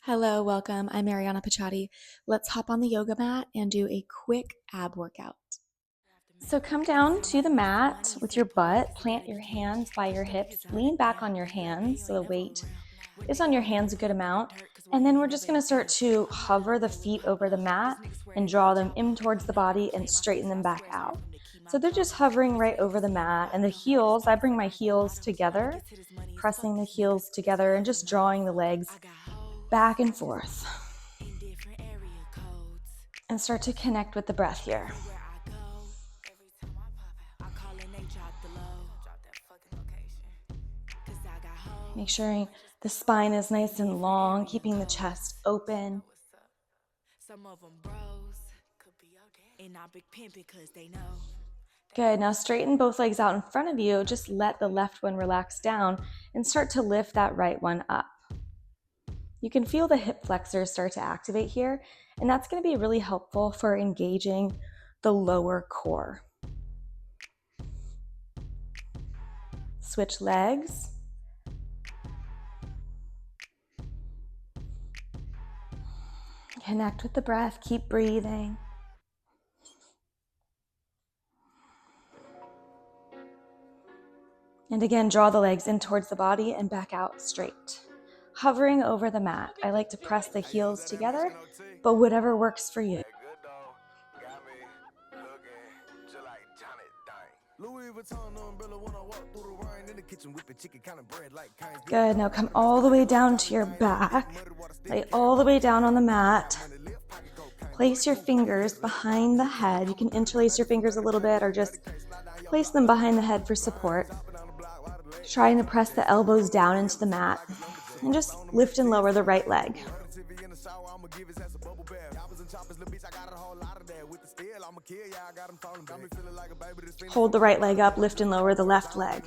Hello, welcome. I'm Arianna. Let's hop on the yoga mat and do a quick ab workout. So come down to the mat with your butt, plant your hands by your hips, lean back on your hands so the weight is on your hands a good amount. And then we're just gonna start to hover the feet over the mat and draw them in towards the body and straighten them back out. So they're just hovering right over the mat, and the heels, I bring my heels together, pressing the heels together and just drawing the legs back and forth. And start to connect with the breath here. Make sure the spine is nice and long, keeping the chest open. Good, now straighten both legs out in front of you. Just let the left one relax down and start to lift that right one up. You can feel the hip flexors start to activate here, and that's going to be really helpful for engaging the lower core. Switch legs. Connect with the breath, keep breathing. And again, draw the legs in towards the body and back out straight. Hovering over the mat. I like to press the heels together, but whatever works for you. Good, now come all the way down to your back. Lay all the way down on the mat. Place your fingers behind the head. You can interlace your fingers a little bit or just place them behind the head for support. Trying to press the elbows down into the mat and just lift and lower the right leg. Hold the right leg up, lift and lower the left leg.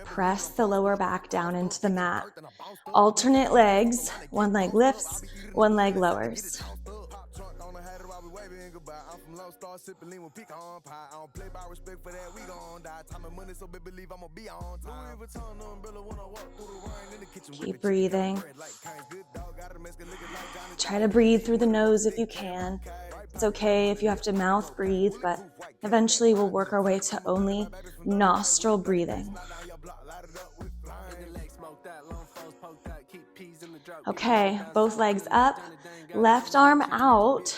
Press the lower back down into the mat. Alternate legs, one leg lifts, one leg lowers. Keep breathing. Try to breathe through the nose if you can. It's okay if you have to mouth breathe, but eventually we'll work our way to only nostril breathing. Okay, both legs up, left arm out,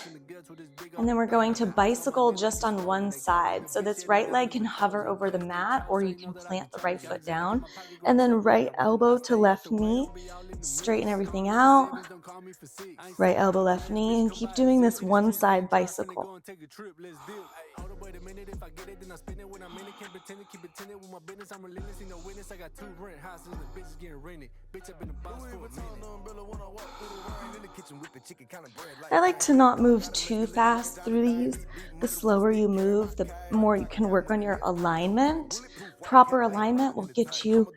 and then we're going to bicycle just on one side. So this right leg can hover over the mat, or you can plant the right foot down, and then right elbow to left knee, straighten everything out, right elbow, left knee, and keep doing this one side bicycle. I like to not move too fast through these. The slower you move, the more you can work on your alignment. Proper alignment will get you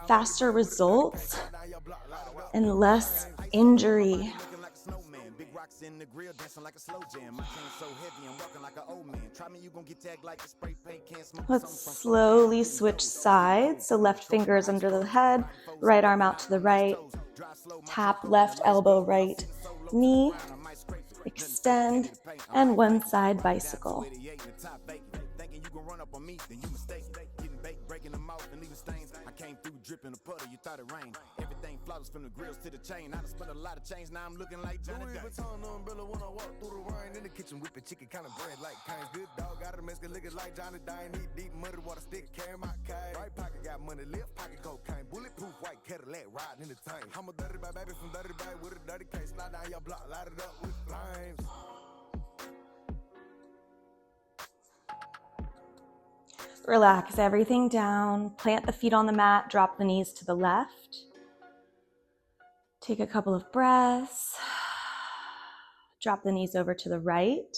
faster results and less injury. Let's slowly switch sides. So left fingers under the head, right arm out to the right. Tap left elbow, right knee. Extend, and one side bicycle. From the grills to the chain, I done spent a lot of change. Now I'm looking like Johnny Louis Vuitton umbrella when I walk through the rain. In the kitchen whipping chicken, kind of bread like Cane's. Good dog, got a Mexican looking like Johnny Dine. Need deep muddy water stick, carry my cane. Right pocket got money, left pocket cocaine. Bulletproof white Cadillac riding in the tank. I'm a dirty bad baby from dirty bag with a dirty case. Slide down your block, light it up with flames. Relax everything down. Plant the feet on the mat, drop the knees to the left. Take a couple of breaths. Drop the knees over to the right.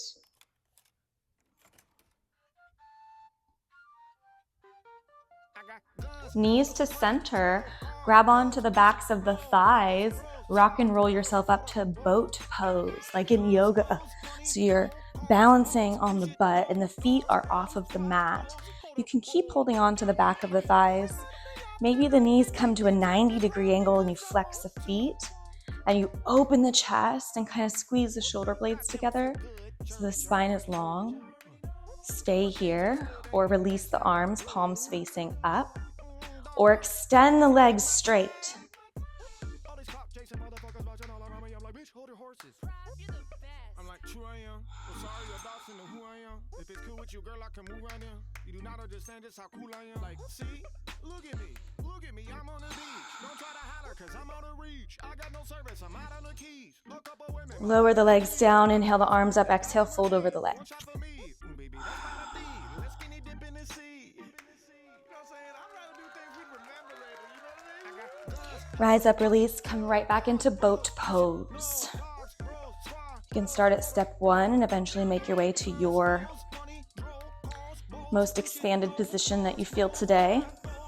Knees to center. Grab onto the backs of the thighs. Rock and roll yourself up to boat pose, like in yoga. So you're balancing on the butt and the feet are off of the mat. You can keep holding on to the back of the thighs. Maybe the knees come to a 90-degree angle and you flex the feet. And you open the chest and kind of squeeze the shoulder blades together so the spine is long. Stay here, or release the arms, palms facing up, or extend the legs straight. I'm like, true I am. Well, sorry about who I am. If it's cool with you, girl, I can move right in. You do not understand just how cool I am. Like, see, look at me, I'm on the beach. Don't try to holler, cause I'm out of reach. I got no service, I'm out on the keys. A couple women. Lower the legs down, inhale the arms up, exhale, fold over the legs. Rise up, release, come right back into boat pose. You can start at step 1 and eventually make your way to your most expanded position that you feel today.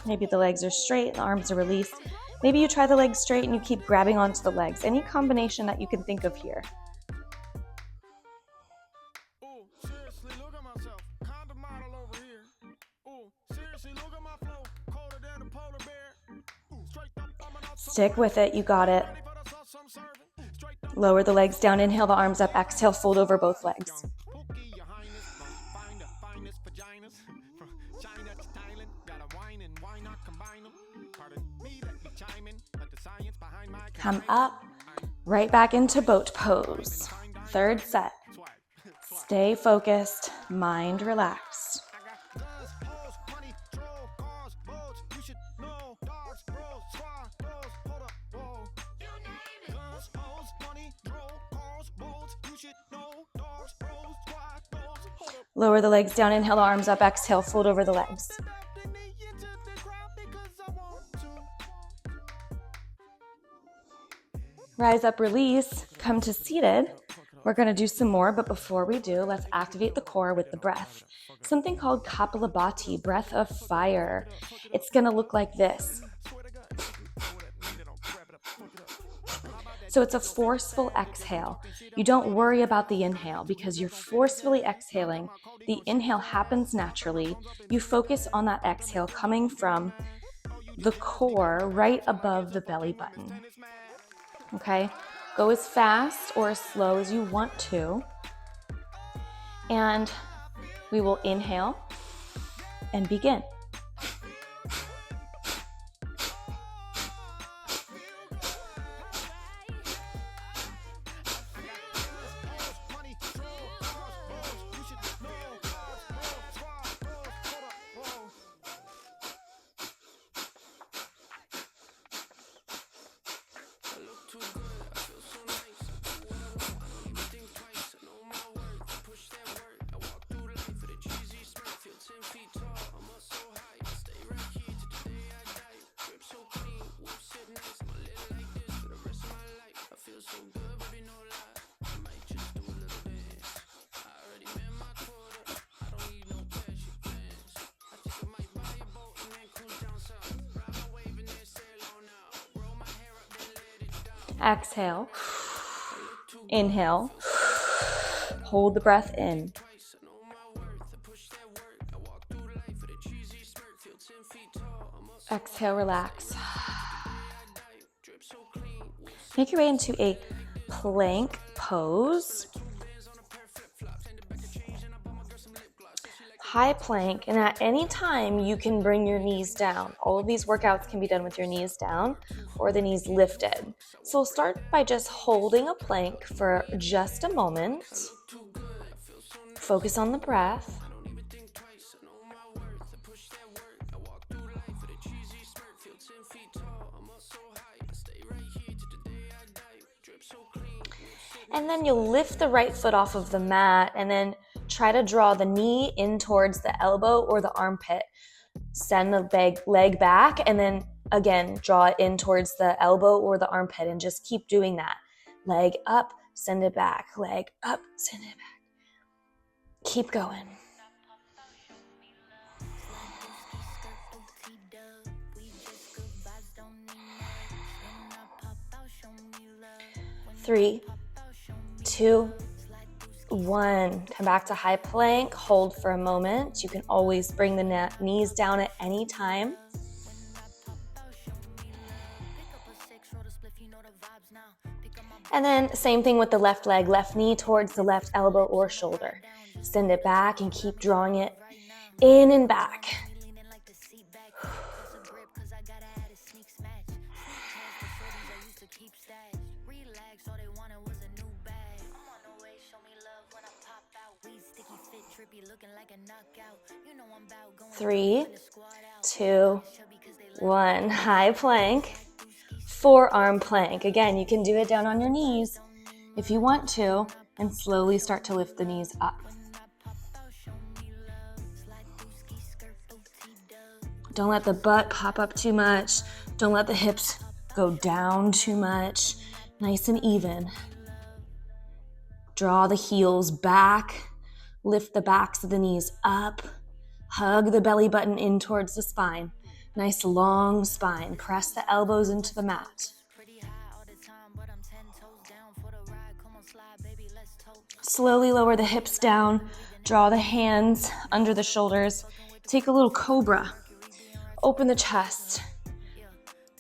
Maybe the legs are straight, the arms are released. Maybe you try the legs straight and you keep grabbing onto the legs. Any combination that you can think of here. Stick with it, you got it. Lower the legs down, inhale the arms up, exhale, fold over both legs. Come up, right back into boat pose. Third set. Stay focused, mind relaxed. Lower the legs down, inhale the arms up, exhale, fold over the legs. Rise up, release, come to seated. We're gonna do some more, but before we do, let's activate the core with the breath. Something called Kapalabhati, breath of fire. It's gonna look like this. So it's a forceful exhale. You don't worry about the inhale because you're forcefully exhaling. The inhale happens naturally. You focus on that exhale coming from the core right above the belly button. Okay? Go as fast or as slow as you want to. And we will inhale and begin. Exhale, inhale, hold the breath in. Exhale, relax. Make your way into a plank pose. High plank, and at any time you can bring your knees down. All of these workouts can be done with your knees down or the knees lifted. So we'll start by just holding a plank for just a moment. Focus on the breath. And then you'll lift the right foot off of the mat and then try to draw the knee in towards the elbow or the armpit. Send the leg back and then again, draw it in towards the elbow or the armpit and just keep doing that. Leg up, send it back. Leg up, send it back. Keep going. Three, 2, 1. Come back to high plank. Hold for a moment. You can always bring the knees down at any time. And then same thing with the left leg, left knee towards the left elbow or shoulder. Send it back and keep drawing it in and back. 3, 2, 1. High plank, forearm plank. Again, you can do it down on your knees if you want to, and slowly start to lift the knees up. Don't let the butt pop up too much. Don't let the hips go down too much. Nice and even. Draw the heels back. Lift the backs of the knees up. Hug the belly button in towards the spine. Nice long spine. Press the elbows into the mat. Slowly lower the hips down. Draw the hands under the shoulders. Take a little cobra. Open the chest.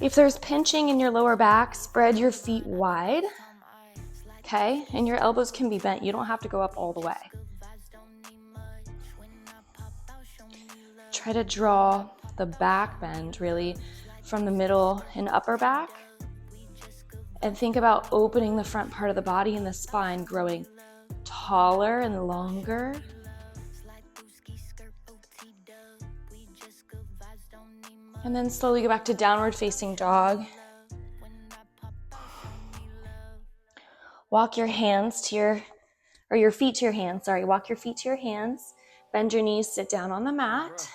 If there's pinching in your lower back, spread your feet wide. Okay? And your elbows can be bent. You don't have to go up all the way. Try to draw the back bend really from the middle and upper back. And think about opening the front part of the body and the spine growing taller and longer. And then slowly go back to downward facing dog. Walk your hands to your feet to your hands, walk your feet to your hands. Bend your knees, sit down on the mat.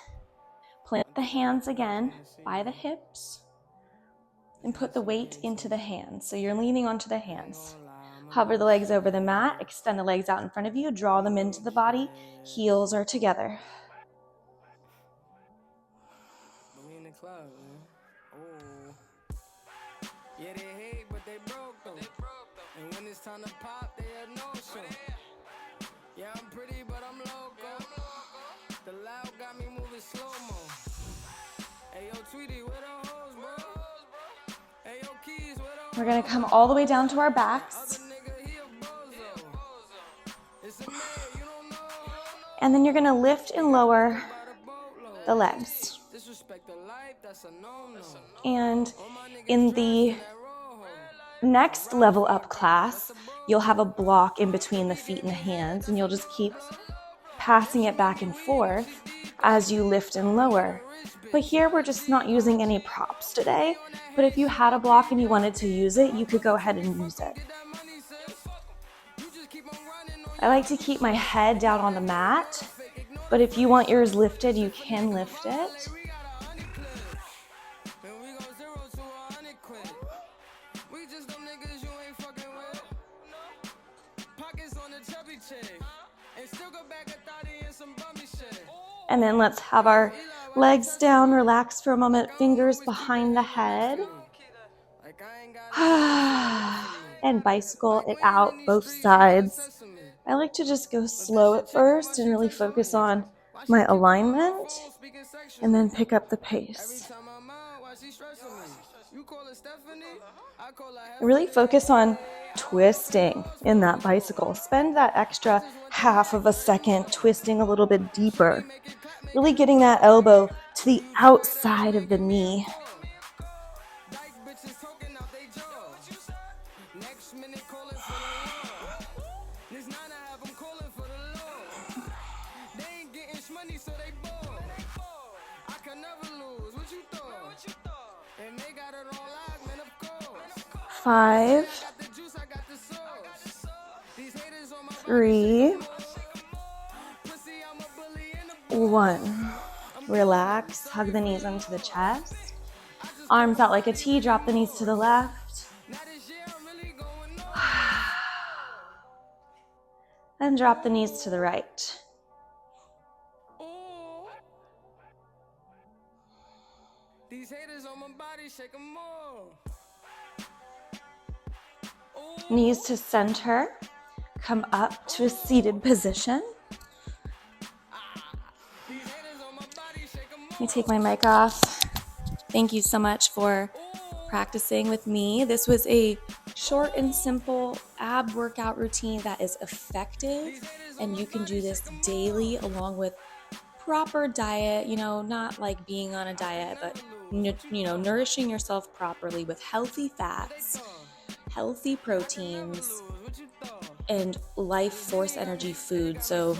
Plant the hands again by the hips. And put the weight into the hands. So you're leaning onto the hands. Hover the legs over the mat, extend the legs out in front of you, draw them into the body. Heels are together. We in the club, man. Oh. Yeah, they hate, but they broke though. And when it's time to pop, they have no show. Yeah, I'm pretty, but I'm loco. The loud got me moving slow-mo. Hey, yo, Tweety, where the hoes, bro? Hey, yo, Keys, where the We're gonna come all the way down to our backs. And then you're gonna lift and lower the legs. And in the next level up class, you'll have a block in between the feet and the hands, and you'll just keep passing it back and forth as you lift and lower. But here we're just not using any props today. But if you had a block and you wanted to use it, you could go ahead and use it. I like to keep my head down on the mat, but if you want yours lifted, you can lift it. And then let's have our legs down, relax for a moment, fingers behind the head. And bicycle it out both sides. I like to just go slow at first and really focus on my alignment and then pick up the pace. Really focus on twisting in that bicycle. Spend that extra half of a second twisting a little bit deeper. Really getting that elbow to the outside of the knee. Five, 3, 1. Relax, hug the knees onto the chest. Arms out like a T, drop the knees to the left. And drop the knees to the right. Knees to center. Come up to a seated position. Let me take my mic off. Thank you so much for practicing with me. This was a short and simple ab workout routine that is effective, and you can do this daily along with proper diet, not like being on a diet, but nourishing yourself properly with healthy fats, healthy proteins, and life force energy food. So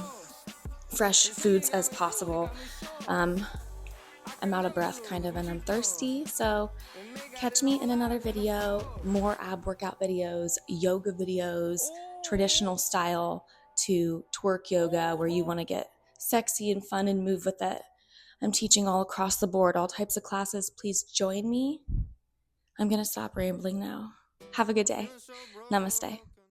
fresh foods as possible. I'm out of breath kind of, and I'm thirsty. So catch me in another video, more ab workout videos, yoga videos, traditional style to twerk yoga where you want to get sexy and fun and move with it. I'm teaching all across the board, all types of classes. Please join me. I'm going to stop rambling now. Have a good day. Namaste.